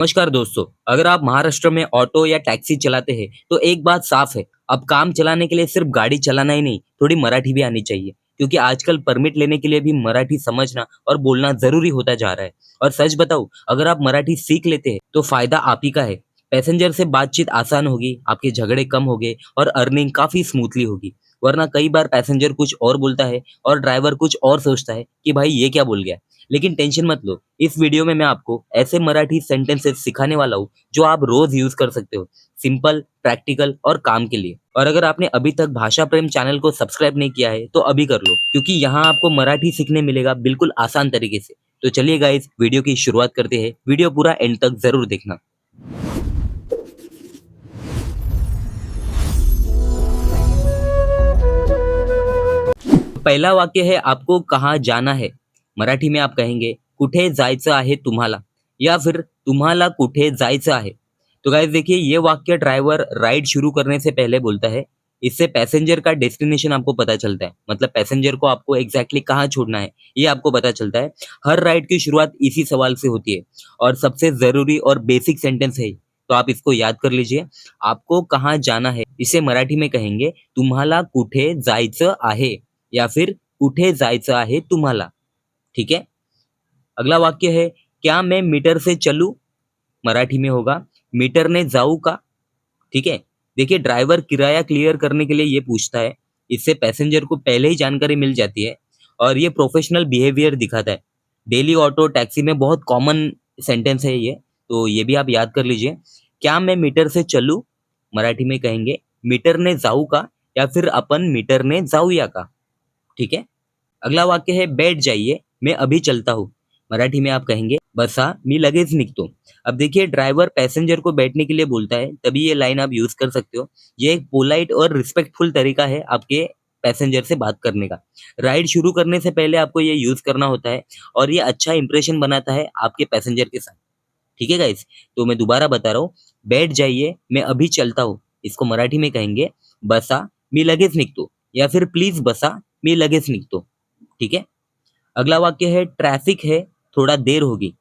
नमस्कार दोस्तों। अगर आप महाराष्ट्र में ऑटो या टैक्सी चलाते हैं तो एक बात साफ है, अब काम चलाने के लिए सिर्फ गाड़ी चलाना ही नहीं, थोड़ी मराठी भी आनी चाहिए। क्योंकि आजकल परमिट लेने के लिए भी मराठी समझना और बोलना जरूरी होता जा रहा है। और सच बताऊं, अगर आप मराठी सीख लेते हैं तो फायदा आप ही का है। पैसेंजर से बातचीत आसान होगी, आपके झगड़े कम होंगे और अर्निंग काफी स्मूथली होगी। वरना कई बार पैसेंजर कुछ और बोलता है और ड्राइवर कुछ और सोचता है कि भाई ये क्या बोल गया। लेकिन टेंशन मत लो, इस वीडियो में मैं आपको ऐसे मराठी सेंटेंसेस सिखाने वाला हूँ जो आप रोज यूज कर सकते हो, सिंपल, प्रैक्टिकल और काम के लिए। और अगर आपने अभी तक भाषा प्रेम चैनल को सब्सक्राइब नहीं किया है तो अभी कर लो, क्योंकि यहाँ आपको मराठी सीखने मिलेगा बिल्कुल आसान तरीके से। तो चलिए गाइस, वीडियो की शुरुआत करते हैं। वीडियो पूरा एंड तक जरूर देखना। पहला वाक्य है, आपको कहाँ जाना है। मराठी में आप कहेंगे कुठे जायचं आहे तुम्हाला, या फिर तुम्हाला कुठे जायचं आहे। तो गाइस देखिए, ये वाक्य ड्राइवर राइड शुरू करने से पहले बोलता है। इससे पैसेंजर का डेस्टिनेशन आपको पता चलता है, मतलब पैसेंजर को आपको एग्जैक्टली कहाँ छोड़ना है ये आपको पता चलता है। हर राइड की शुरुआत इसी सवाल से होती है और सबसे जरूरी और बेसिक सेंटेंस है, तो आप इसको याद कर लीजिए। आपको कहाँ जाना है, इसे मराठी में कहेंगे तुम्हाला कुठे जायचं आहे, या फिर कुठे जायचं आहे तुम्हाला। ठीक है। अगला वाक्य है, क्या मैं मीटर से चलूं। मराठी में होगा मीटर ने जाऊ का। ठीक है। देखिए, ड्राइवर किराया क्लियर करने के लिए ये पूछता है। इससे पैसेंजर को पहले ही जानकारी मिल जाती है और ये प्रोफेशनल बिहेवियर दिखाता है। डेली ऑटो टैक्सी में बहुत कॉमन सेंटेंस है ये, तो ये भी आप याद कर लीजिए। क्या मैं मीटर से चलूं, मराठी में कहेंगे मीटर ने जाऊ का, या फिर अपन मीटर ने जाऊया का। ठीक है। अगला वाक्य है, बैठ जाइए मैं अभी चलता हूँ। मराठी में आप कहेंगे बसा मी लगेच निघतो। अब देखिए, ड्राइवर पैसेंजर को बैठने के लिए बोलता है, तभी ये लाइन आप यूज कर सकते हो। ये एक पोलाइट और रिस्पेक्टफुल तरीका है आपके पैसेंजर से बात करने का। राइड शुरू करने से पहले आपको ये यूज करना होता है और ये अच्छा इंप्रेशन बनाता है आपके पैसेंजर के साथ। ठीक है गाइस, तो मैं दोबारा बता रहा हूँ। बैठ जाइए मैं अभी चलता हूँ, इसको मराठी में कहेंगे बसा मी लगेच निघतो, या फिर प्लीज बसा मी लगेच निघतो। ठीक है। अगला वाक्य है, ट्रैफिक है थोड़ा देर होगी।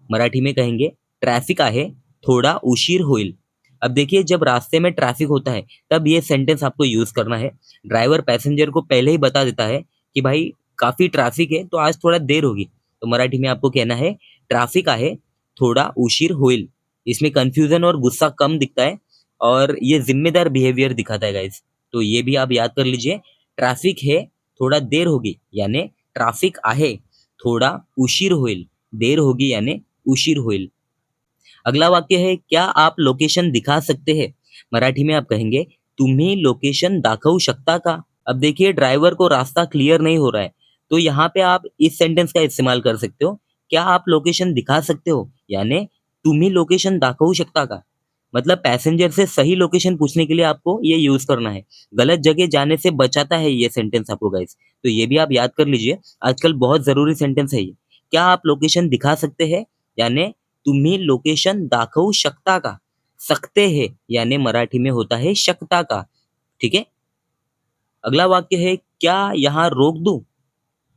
मराठी में कहेंगे ट्रैफिक आहे थोड़ा उशीर होईल। अब देखिए, जब रास्ते में ट्रैफिक होता है तब ये सेंटेंस आपको यूज करना है। ड्राइवर पैसेंजर को पहले ही बता देता है कि भाई काफी ट्रैफिक है तो आज थोड़ा देर होगी। तो मराठी में आपको कहना है ट्रैफिक आहे थोड़ा उशीर होईल। इसमें कंफ्यूजन और गुस्सा कम दिखता है और ये जिम्मेदार बिहेवियर दिखाता है गाइस। तो ये भी आप याद कर लीजिए। ट्रैफिक है थोड़ा देर होगी, यानी ट्रैफिक आहे थोड़ा उशीर होईल। देर होगी यानी उशीर होईल। अगला वाक्य है, क्या आप लोकेशन दिखा सकते हैं। मराठी में आप कहेंगे तुम्ही लोकेशन दाखवू शकता का। अब देखिए, ड्राइवर को रास्ता क्लियर नहीं हो रहा है, तो यहाँ पे आप इस सेंटेंस का इस्तेमाल कर सकते हो। क्या आप लोकेशन दिखा सकते हो, यानी तुम्ही लोकेशन दाखवू शकता का। मतलब पैसेंजर से सही लोकेशन पूछने के लिए आपको ये यूज करना है। गलत जगह जाने से बचाता है ये सेंटेंस आपको गाइस। तो ये भी आप याद कर लीजिए, आजकल बहुत जरूरी सेंटेंस है ये। क्या आप लोकेशन दिखा सकते हैं, यानी तुम्ही लोकेशन दाखवू शकता का। सकते हैं यानी मराठी में होता है शकता का। ठीक है। अगला वाक्य है, क्या यहाँ रोक दूं।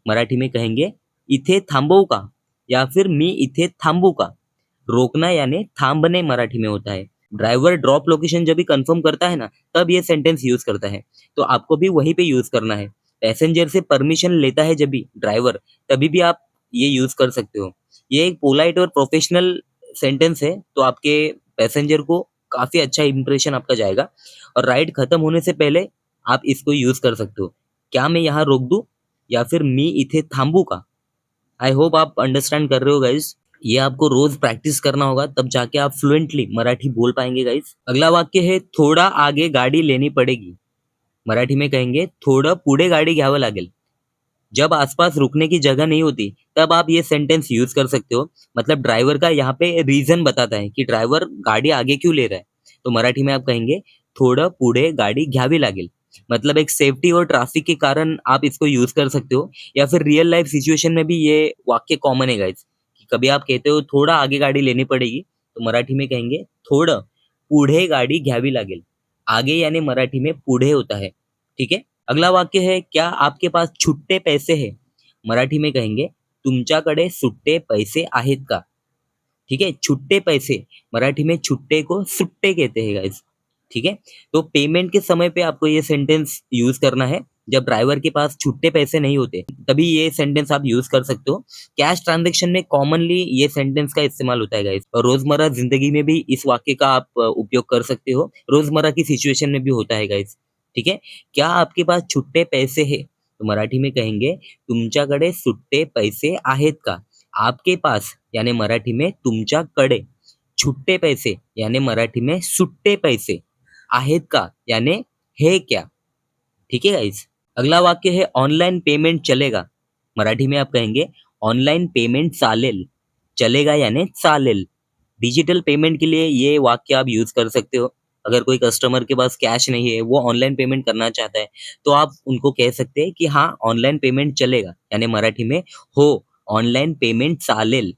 मराठी में कहेंगे इथे थांबवू का, या फिर मी इथे थांबू का। रोकना यानी थांबने मराठी में होता है। ड्राइवर ड्रॉप लोकेशन जब भी कंफर्म करता है ना, तब ये सेंटेंस यूज करता है, तो आपको भी वहीं पे यूज करना है। पैसेंजर से परमिशन लेता है जब भी ड्राइवर, तभी भी आप ये यूज कर सकते हो। ये एक पोलाइट और प्रोफेशनल सेंटेंस है, तो आपके पैसेंजर को काफी अच्छा इंप्रेशन आपका जाएगा। और राइड खत्म होने से पहले आप इसको यूज कर सकते हो। क्या मैं यहाँ रोक दूं, या फिर मी इथे थांबू का। आई होप आप अंडरस्टैंड कर रहे हो गाइज। ये आपको रोज प्रैक्टिस करना होगा, तब जाके आप फ्लुएंटली मराठी बोल पाएंगे गाइज। अगला वाक्य है, थोड़ा आगे गाड़ी लेनी पड़ेगी। मराठी में कहेंगे थोड़ा पुढे गाड़ी घ्यावं लागेल। जब आसपास रुकने की जगह नहीं होती तब आप ये सेंटेंस यूज कर सकते हो। मतलब ड्राइवर का यहाँ पे रीजन बताता है कि ड्राइवर गाड़ी आगे क्यों ले रहा है। तो मराठी में आप कहेंगे थोड़ा पुढे गाड़ी घ्यावी लागेल। मतलब एक सेफ्टी और ट्रैफिक के कारण आप इसको यूज कर सकते हो, या फिर रियल लाइफ सिचुएशन में भी ये वाक्य कॉमन है गाइस। कि कभी आप कहते हो थोड़ा आगे गाड़ी लेनी पड़ेगी, तो मराठी में कहेंगे थोड़ा पुढे गाड़ी घ्यावी लागेल। आगे यानी मराठी में पुढे होता है। ठीक है। अगला वाक्य है, क्या आपके पास छुट्टे पैसे हैं। मराठी में कहेंगे तुमच्याकडे सुट्टे पैसे आहेत का। ठीक है। छुट्टे पैसे, मराठी में छुट्टे को सुट्टे कहते हैं गाइस। ठीक है। तो पेमेंट के समय पे आपको ये सेंटेंस यूज करना है। जब ड्राइवर के पास छुट्टे पैसे नहीं होते तभी ये सेंटेंस आप यूज कर सकते हो। कैश ट्रांजैक्शन में कॉमनली ये सेंटेंस का इस्तेमाल होता है गाइस, और रोजमर्रा जिंदगी में भी इस वाक्य का आप उपयोग कर सकते हो। रोजमर्रा की सिचुएशन में भी होता है गाइस। ठीक है। क्या आपके पास छुट्टे पैसे है, तो मराठी में कहेंगे तुमच्याकडे सुट्टे पैसे आहेत का। आपके पास यानी मराठी में तुमच्याकडे, छुट्टे पैसे यानी मराठी में सुट्टे पैसे, आहेत का यानी है क्या। ठीक है गाइस। अगला वाक्य है ऑनलाइन पेमेंट चलेगा। मराठी में आप कहेंगे ऑनलाइन पेमेंट चालेल। चलेगा यानी चालेल। डिजिटल पेमेंट के लिए ये वाक्य आप यूज कर सकते हो। अगर कोई कस्टमर के पास कैश नहीं है, वो ऑनलाइन पेमेंट करना चाहता है, तो आप उनको कह सकते हैं कि हाँ ऑनलाइन पेमेंट चलेगा, यानी मराठी में हो ऑनलाइन पेमेंट चालेल।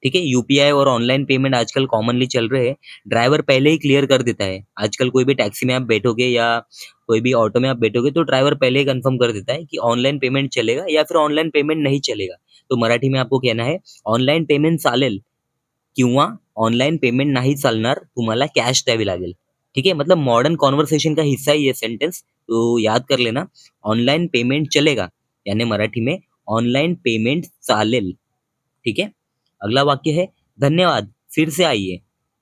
ठीक है। यूपीआई और ऑनलाइन पेमेंट आजकल कॉमनली चल रहे हैं। ड्राइवर पहले ही क्लियर कर देता है। आजकल कोई भी टैक्सी में आप बैठोगे या कोई भी ऑटो में आप बैठोगे तो ड्राइवर पहले ही कंफर्म कर देता है कि ऑनलाइन पेमेंट चलेगा या फिर ऑनलाइन पेमेंट नहीं चलेगा। तो मराठी में आपको कहना है ऑनलाइन पेमेंट चालेल किंवा ऑनलाइन पेमेंट नाही चालणार, तुम्हाला कॅश द्यावी लागेल। ठीक है। मतलब मॉडर्न कॉन्वर्सेशन का हिस्सा है ये सेंटेंस, तो याद कर लेना। ऑनलाइन पेमेंट चलेगा यानी मराठी में ऑनलाइन पेमेंट चालेल। ठीक है। अगला वाक्य है धन्यवाद, फिर से आइए।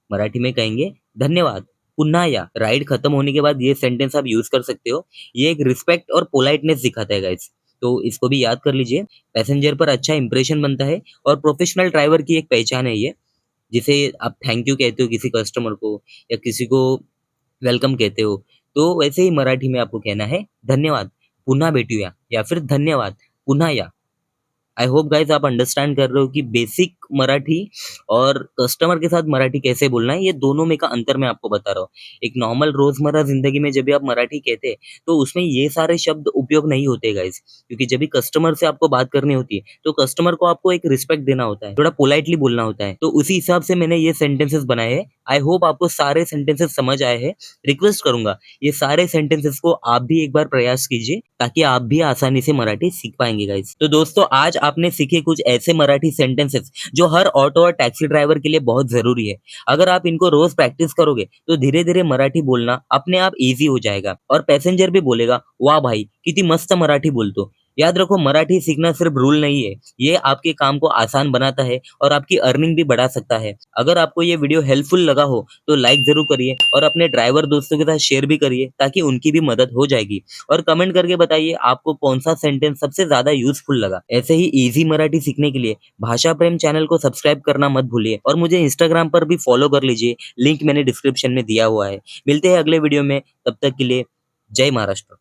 मराठी में कहेंगे धन्यवाद, पुन्हा या। राइड खत्म होने के बाद ये सेंटेंस आप यूज कर सकते हो। ये एक रिस्पेक्ट और पोलाइटनेस दिखाता है गाइस, तो इसको भी याद कर लीजिए। पैसेंजर पर अच्छा इंप्रेशन बनता है और प्रोफेशनल ड्राइवर की एक पहचान है ये, जिसे आप थैंक यू कहते हो किसी कस्टमर को या किसी को वेलकम कहते हो। तो वैसे ही मराठी में आपको कहना है धन्यवाद, पुन्हा भेटूया या फिर धन्यवाद, पुन्हा या। आई होप गाइस आप अंडरस्टैंड कर रहे हो कि बेसिक मराठी और कस्टमर के साथ मराठी कैसे बोलना है। ये दोनों में का अंतर मैं आपको बता रहा हूँ। एक नॉर्मल रोजमर्रा जिंदगी में जब भी आप मराठी कहते हैं तो उसमें ये सारे शब्द उपयोग नहीं होते गाइस, क्योंकि जब भी कस्टमर से आपको बात करनी होती है तो कस्टमर को आपको एक रिस्पेक्ट देना होता है, थोड़ा पोलाइटली बोलना होता है। तो उसी हिसाब से मैंने ये सेंटेंसेस बनाए हैं। आई होप आपको सारे सेंटेंसेस समझ आए हैं। रिक्वेस्ट करूंगा ये सारे सेंटेंसेस को आप भी एक बार प्रयास कीजिए, ताकि आप भी आसानी से मराठी सीख पाएंगे गाइस। तो दोस्तों आज आपने सीखे कुछ ऐसे मराठी सेंटेंसेस जो हर ऑटो और टैक्सी ड्राइवर के लिए बहुत जरूरी है। अगर आप इनको रोज प्रैक्टिस करोगे तो धीरे धीरे मराठी बोलना अपने आप इजी हो जाएगा, और पैसेंजर भी बोलेगा वाह भाई किती मस्त मराठी बोलतो। याद रखो मराठी सीखना सिर्फ रूल नहीं है, ये आपके काम को आसान बनाता है और आपकी अर्निंग भी बढ़ा सकता है। अगर आपको ये वीडियो हेल्पफुल लगा हो तो लाइक जरूर करिए और अपने ड्राइवर दोस्तों के साथ शेयर भी करिए, ताकि उनकी भी मदद हो जाएगी। और कमेंट करके बताइए आपको कौन सा सेंटेंस सबसे ज्यादा यूजफुल लगा। ऐसे ही इजी मराठी सीखने के लिए भाषा प्रेम चैनल को सब्सक्राइब करना मत भूलिए, और मुझे इंस्टाग्राम पर भी फॉलो कर लीजिए, लिंक मैंने डिस्क्रिप्शन में दिया हुआ है। मिलते हैं अगले वीडियो में, तब तक के लिए जय महाराष्ट्र।